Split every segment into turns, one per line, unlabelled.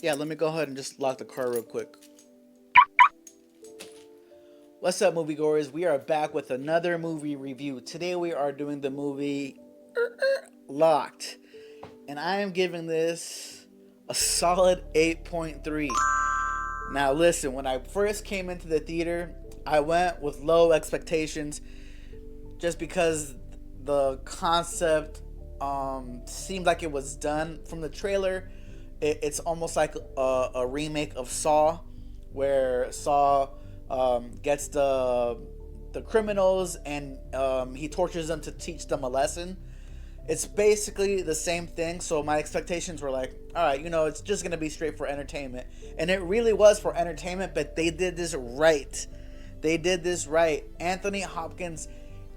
Yeah, let me go ahead and just lock the car real quick. What's up, moviegoers? We are back with another movie review. Today we are doing the movie Locked, and I am giving this a solid 8.3. Now, listen, when I first came into the theater, I went with low expectations just because the concept seemed like it was done from the trailer. It's almost like a remake of Saw, where Saw gets the criminals and he tortures them to teach them a lesson. It's basically the same thing. So my expectations were like, all right, it's just gonna be straight for entertainment, and it really was for entertainment. But they did this right. They did this right. Anthony Hopkins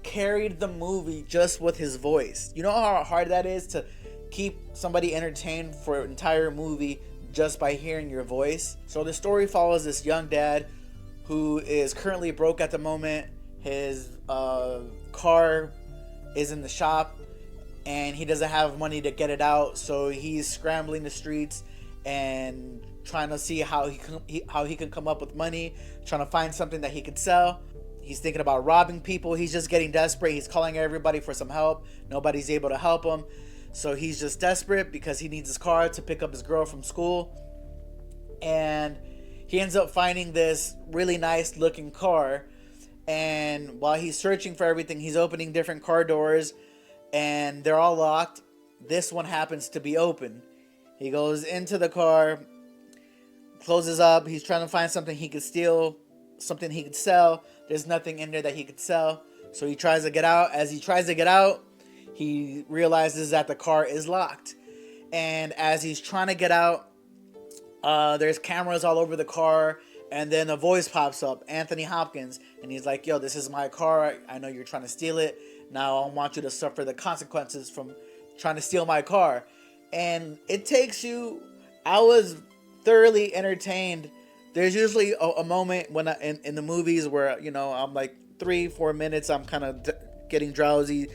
carried the movie just with his voice. You know how hard that is to keep somebody entertained for an entire movie just by hearing your voice. So the story follows this young dad who is currently broke at the moment. His car is in the shop and he doesn't have money to get it out, so he's scrambling the streets and trying to see how he can come up with money, trying to find something that he could sell. He's thinking about robbing people. He's just getting desperate. He's calling everybody for some help. Nobody's able to help him. So he's just desperate because he needs his car to pick up his girl from school. And he ends up finding this really nice looking car. And while he's searching for everything, he's opening different car doors and they're all locked. This one happens to be open. He goes into the car, closes up. He's trying to find something he could steal, something he could sell. There's nothing in there that he could sell. So he tries to get out. As he tries to get out, he realizes that the car is locked. And as he's trying to get out, there's cameras all over the car. And then a voice pops up, Anthony Hopkins. And he's like, yo, this is my car. I know you're trying to steal it. Now I want you to suffer the consequences from trying to steal my car. And it takes you... I was thoroughly entertained. There's usually a moment when in the movies where, I'm like 3-4 minutes, I'm kind of getting drowsy,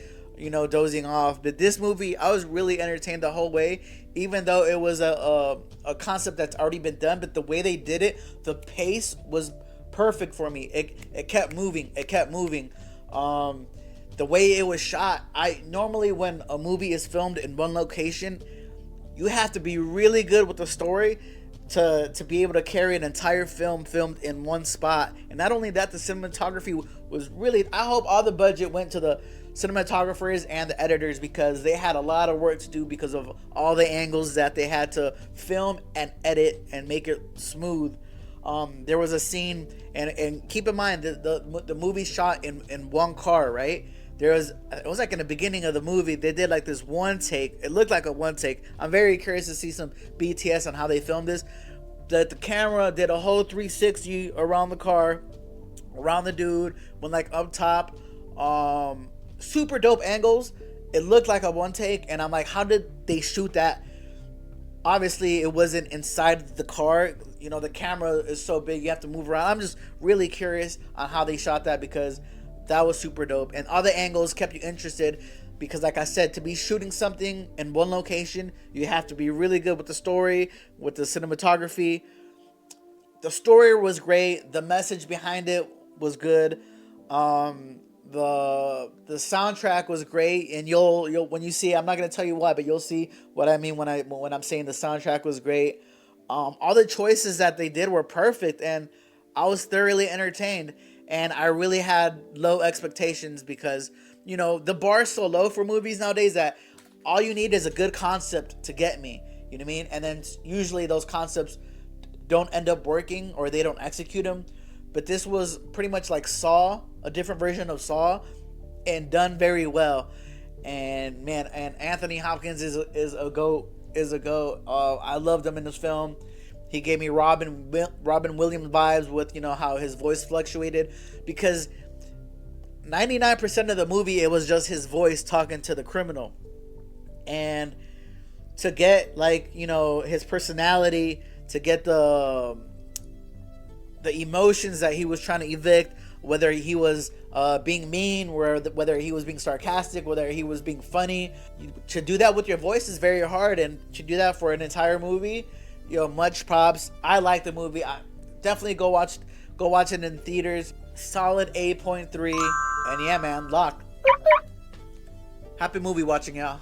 dozing off. But this movie, I was really entertained the whole way, even though it was a concept that's already been done. But the way they did it, the pace was perfect for me. It kept moving. It kept moving. The way it was shot, normally when a movie is filmed in one location, you have to be really good with the story to be able to carry an entire film filmed in one spot. And not only that, the cinematography was really... I hope all the budget went to the cinematographers and the editors, because they had a lot of work to do because of all the angles that they had to film and edit and make it smooth. There was a scene, and keep in mind the movie shot in one car, right? It was like in the beginning of the movie, they did like this one take. It looked like a one take. I'm very curious to see some BTS on how they filmed this. The camera did a whole 360 around the car, around the dude, went like up top. Super dope angles. It looked like a one take, and I'm like, how did they shoot that? Obviously, it wasn't inside the car. The camera is so big, you have to move around. I'm just really curious on how they shot that, because that was super dope. And all the angles kept you interested, because like I said, to be shooting something in one location, you have to be really good with the story, with the cinematography. The story was great. The message behind it was good. The soundtrack was great, and you'll when you see it, I'm not gonna tell you why, but you'll see what I mean when I'm saying the soundtrack was great. All the choices that they did were perfect, and I was thoroughly entertained. And I really had low expectations, because the bar is so low for movies nowadays that all you need is a good concept to get me. You know what I mean? And then usually those concepts don't end up working, or they don't execute them. But this was pretty much like Saw, a different version of Saw, and done very well. And man, and Anthony Hopkins is a goat. I loved him in this film. He gave me Robin Williams vibes with how his voice fluctuated, because 99% of the movie it was just his voice talking to the criminal. And to get his personality, to get the emotions that he was trying to evict, whether he was being mean, whether he was being sarcastic, whether he was being funny. To do that with your voice is very hard, and to do that for an entire movie, Yo, much props. I like the movie. Definitely go watch it in theaters. Solid 8.3. And yeah, man, Locked. Happy movie watching, y'all.